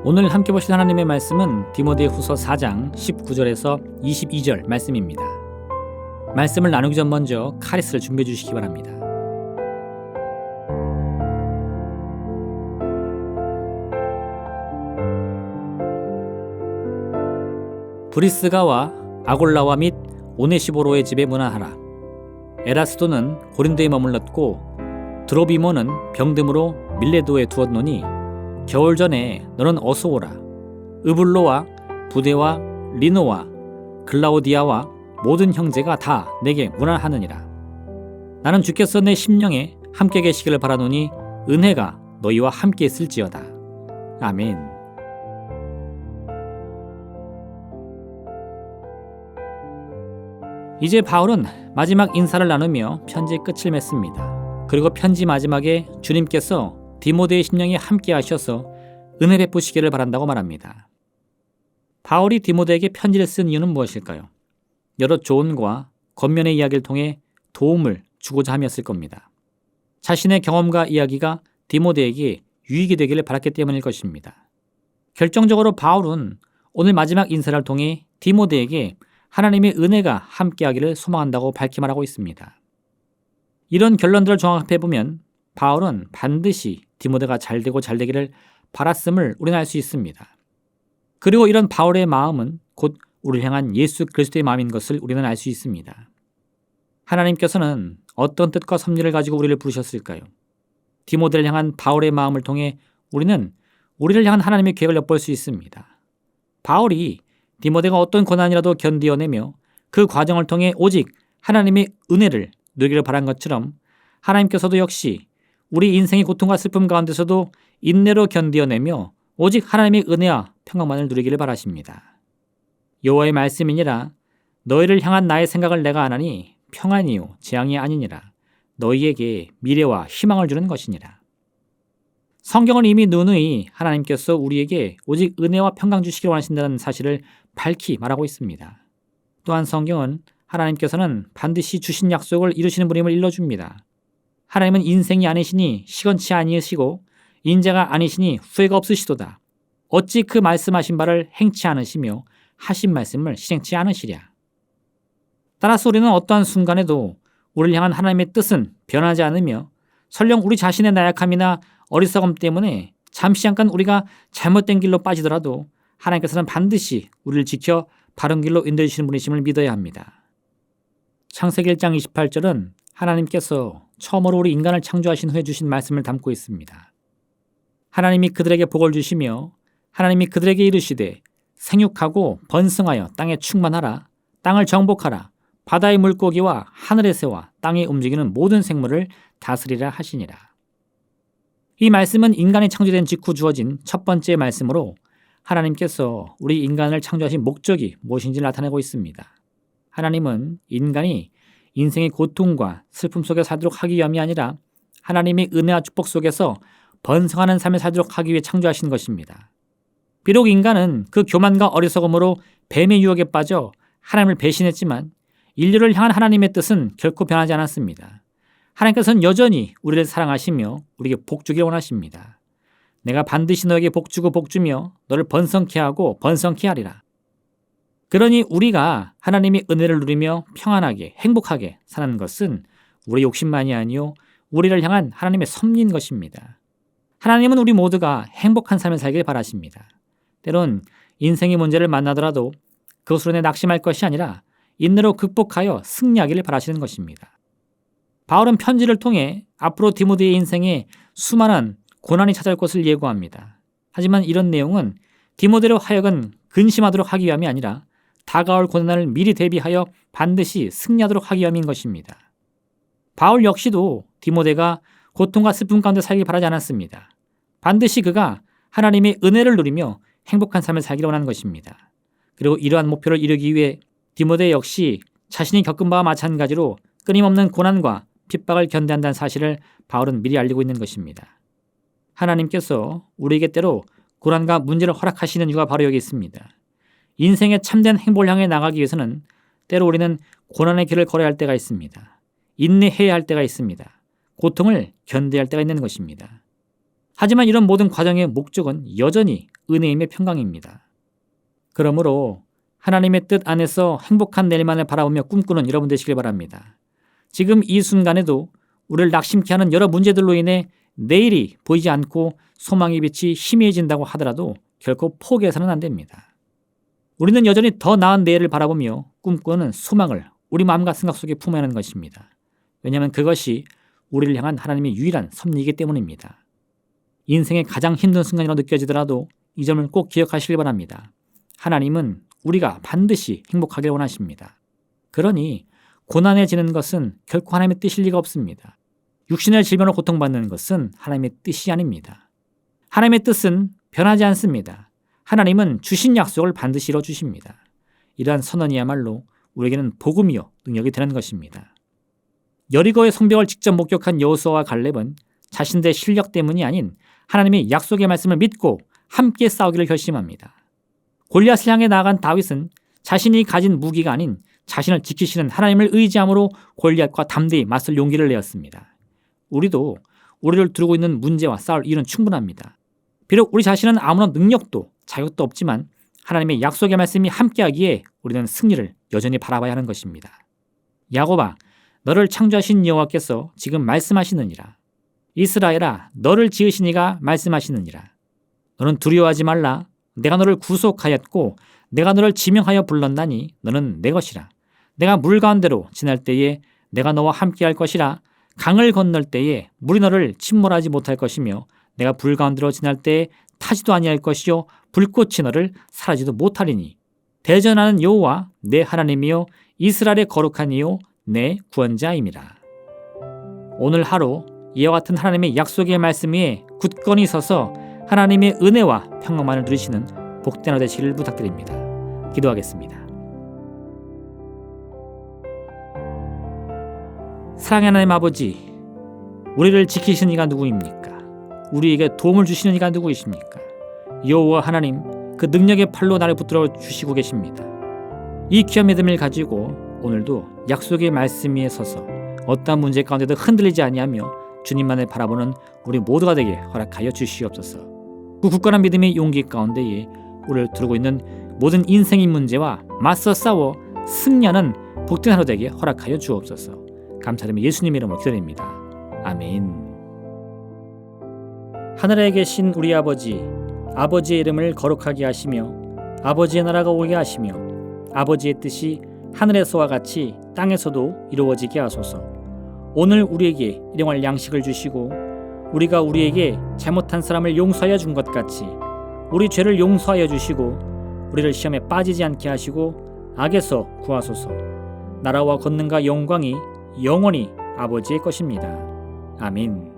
오늘 함께 보실 하나님의 말씀은 디모데후서 4장 19절에서 22절 말씀입니다. 말씀을 나누기 전 먼저 카리스를 준비해 주시기 바랍니다. 브리스가와 아골라와 및 오네시보로의 집에 문안하라. 에라스도는 고린도에 머물렀고 드로비모는 병듦으로 밀레도에 두었노니 겨울 전에 너는 어서 오라. 으블로와 부데와 리노와 글라우디아와 모든 형제가 다 내게 문안하느니라. 나는 주께서 내 심령에 함께 계시기를 바라노니 은혜가 너희와 함께 있을지어다. 아멘. 이제 바울은 마지막 인사를 나누며 편지의 끝을 맺습니다. 그리고 편지 마지막에 주님께서 디모데의 심령에 함께 하셔서 은혜 베푸시기를 바란다고 말합니다. 바울이 디모데에게 편지를 쓴 이유는 무엇일까요? 여러 조언과 겉면의 이야기를 통해 도움을 주고자 함이었을 겁니다. 자신의 경험과 이야기가 디모데에게 유익이 되기를 바랐기 때문일 것입니다. 결정적으로 바울은 오늘 마지막 인사를 통해 디모데에게 하나님의 은혜가 함께하기를 소망한다고 밝히 말하고 있습니다. 이런 결론들을 종합해보면 바울은 반드시 디모데가 잘되고 잘되기를 바랐음을 우리는 알 수 있습니다. 그리고 이런 바울의 마음은 곧 우리를 향한 예수 그리스도의 마음인 것을 우리는 알 수 있습니다. 하나님께서는 어떤 뜻과 섭리를 가지고 우리를 부르셨을까요? 디모데를 향한 바울의 마음을 통해 우리는 우리를 향한 하나님의 계획을 엿볼 수 있습니다. 바울이 디모데가 어떤 고난이라도 견디어내며 그 과정을 통해 오직 하나님의 은혜를 누리기를 바란 것처럼 하나님께서도 역시 우리 인생의 고통과 슬픔 가운데서도 인내로 견디어내며 오직 하나님의 은혜와 평강만을 누리기를 바라십니다. 여호와의 말씀이니라. 너희를 향한 나의 생각을 내가 아나니 평안이요 재앙이 아니니라. 너희에게 미래와 희망을 주는 것이니라. 성경은 이미 누누이 하나님께서 우리에게 오직 은혜와 평강 주시기를 원하신다는 사실을 밝히 말하고 있습니다. 또한 성경은 하나님께서는 반드시 주신 약속을 이루시는 분임을 일러줍니다. 하나님은 인생이 아니시니 시건치 아니으시고 인자가 아니시니 후회가 없으시도다. 어찌 그 말씀하신 바를 행치 않으시며 하신 말씀을 실행치 않으시랴. 따라서 우리는 어떠한 순간에도 우리를 향한 하나님의 뜻은 변하지 않으며 설령 우리 자신의 나약함이나 어리석음 때문에 잠시 잠깐 우리가 잘못된 길로 빠지더라도 하나님께서는 반드시 우리를 지켜 바른 길로 인도해 주시는 분이심을 믿어야 합니다. 창세기 1장 28절은 하나님께서 처음으로 우리 인간을 창조하신 후에 주신 말씀을 담고 있습니다. 하나님이 그들에게 복을 주시며 하나님이 그들에게 이르시되 생육하고 번성하여 땅에 충만하라. 땅을 정복하라. 바다의 물고기와 하늘의 새와 땅에 움직이는 모든 생물을 다스리라 하시니라. 이 말씀은 인간이 창조된 직후 주어진 첫 번째 말씀으로 하나님께서 우리 인간을 창조하신 목적이 무엇인지 나타내고 있습니다. 하나님은 인간이 인생의 고통과 슬픔 속에 살도록 하기 위함이 아니라 하나님의 은혜와 축복 속에서 번성하는 삶을 살도록 하기 위해 창조하신 것입니다. 비록 인간은 그 교만과 어리석음으로 뱀의 유혹에 빠져 하나님을 배신했지만 인류를 향한 하나님의 뜻은 결코 변하지 않았습니다. 하나님께서는 여전히 우리를 사랑하시며 우리에게 복 주기를 원하십니다. 내가 반드시 너에게 복 주고 복 주며 너를 번성케 하고 번성케 하리라. 그러니 우리가 하나님의 은혜를 누리며 평안하게 행복하게 사는 것은 우리 욕심만이 아니요 우리를 향한 하나님의 섭리인 것입니다. 하나님은 우리 모두가 행복한 삶을 살길 바라십니다. 때론 인생의 문제를 만나더라도 그것으로 내 낙심할 것이 아니라 인내로 극복하여 승리하기를 바라시는 것입니다. 바울은 편지를 통해 앞으로 디모데의 인생에 수많은 고난이 찾아올 것을 예고합니다. 하지만 이런 내용은 디모데로 하여금 근심하도록 하기 위함이 아니라 다가올 고난을 미리 대비하여 반드시 승리하도록 하기 위함인 것입니다. 바울 역시도 디모데가 고통과 슬픔 가운데 살길 바라지 않았습니다. 반드시 그가 하나님의 은혜를 누리며 행복한 삶을 살기를 원하는 것입니다. 그리고 이러한 목표를 이루기 위해 디모데 역시 자신이 겪은 바와 마찬가지로 끊임없는 고난과 핍박을 견뎌야 한다는 사실을 바울은 미리 알리고 있는 것입니다. 하나님께서 우리에게 때로 고난과 문제를 허락하시는 이유가 바로 여기 있습니다. 인생의 참된 행복을 향해 나가기 위해서는 때로 우리는 고난의 길을 걸어야 할 때가 있습니다. 인내해야 할 때가 있습니다. 고통을 견뎌야 할 때가 있는 것입니다. 하지만 이런 모든 과정의 목적은 여전히 은혜임의 평강입니다. 그러므로 하나님의 뜻 안에서 행복한 내일만을 바라보며 꿈꾸는 여러분 되시길 바랍니다. 지금 이 순간에도 우리를 낙심케 하는 여러 문제들로 인해 내일이 보이지 않고 소망의 빛이 희미해진다고 하더라도 결코 포기해서는 안 됩니다. 우리는 여전히 더 나은 내일을 바라보며 꿈꾸는 소망을 우리 마음과 생각 속에 품어야 하는 것입니다. 왜냐하면 그것이 우리를 향한 하나님의 유일한 섭리이기 때문입니다. 인생의 가장 힘든 순간이라고 느껴지더라도 이 점을 꼭 기억하시길 바랍니다. 하나님은 우리가 반드시 행복하길 원하십니다. 그러니 고난해지는 것은 결코 하나님의 뜻일 리가 없습니다. 육신의 질병으로 고통받는 것은 하나님의 뜻이 아닙니다. 하나님의 뜻은 변하지 않습니다. 하나님은 주신 약속을 반드시 이뤄주십니다. 이러한 선언이야말로 우리에게는 복음이요 능력이 되는 것입니다. 여리고의 성벽을 직접 목격한 여호수아와 갈렙은 자신들의 실력 때문이 아닌 하나님의 약속의 말씀을 믿고 함께 싸우기를 결심합니다. 골리앗을 향해 나아간 다윗은 자신이 가진 무기가 아닌 자신을 지키시는 하나님을 의지함으로 골리앗과 담대히 맞설 용기를 내었습니다. 우리도 우리를 두르고 있는 문제와 싸울 이유는 충분합니다. 비록 우리 자신은 아무런 능력도 자격도 없지만 하나님의 약속의 말씀이 함께하기에 우리는 승리를 여전히 바라봐야 하는 것입니다. 야곱아, 너를 창조하신 여호와께서 지금 말씀하시느니라. 이스라엘아, 너를 지으신 이가 말씀하시느니라. 너는 두려워하지 말라. 내가 너를 구속하였고 내가 너를 지명하여 불렀나니 너는 내 것이라. 내가 물 가운데로 지날 때에 내가 너와 함께할 것이라. 강을 건널 때에 물이 너를 침몰하지 못할 것이며 내가 불 가운데로 지날 때에 타지도 아니할 것이요 불꽃이 너를 사라지도 못하리니 대전하는 여호와 내 하나님이요 이스라엘의 거룩한 이요 내 구원자임이라. 오늘 하루 이와 같은 하나님의 약속의 말씀 위에 굳건히 서서 하나님의 은혜와 평강만을 누리시는 복된 하루 되시기를 부탁드립니다. 기도하겠습니다. 사랑의 하나님 아버지, 우리를 지키시는 이가 누구입니까? 우리에게 도움을 주시는 이가 누구이십니까? 여호와 하나님, 그 능력의 팔로 나를 붙들어 주시고 계십니다. 이 귀한 믿음을 가지고 오늘도 약속의 말씀 위에 서서 어떠한 문제 가운데도 흔들리지 아니하며 주님만을 바라보는 우리 모두가 되게 허락하여 주시옵소서. 그 굳건한 믿음의 용기 가운데에 우리를 두르고 있는 모든 인생의 문제와 맞서 싸워 승리하는 복된 하루 되게 허락하여 주옵소서. 감사드리며 예수님 이름으로 기도드립니다. 아멘. 하늘에 계신 우리 아버지, 아버지의 이름을 거룩하게 하시며 아버지의 나라가 오게 하시며 아버지의 뜻이 하늘에서와 같이 땅에서도 이루어지게 하소서. 오늘 우리에게 일용할 양식을 주시고 우리가 우리에게 잘못한 사람을 용서하여 준 것 같이 우리 죄를 용서하여 주시고 우리를 시험에 빠지지 않게 하시고 악에서 구하소서. 나라와 권능과 영광이 영원히 아버지의 것입니다. 아멘.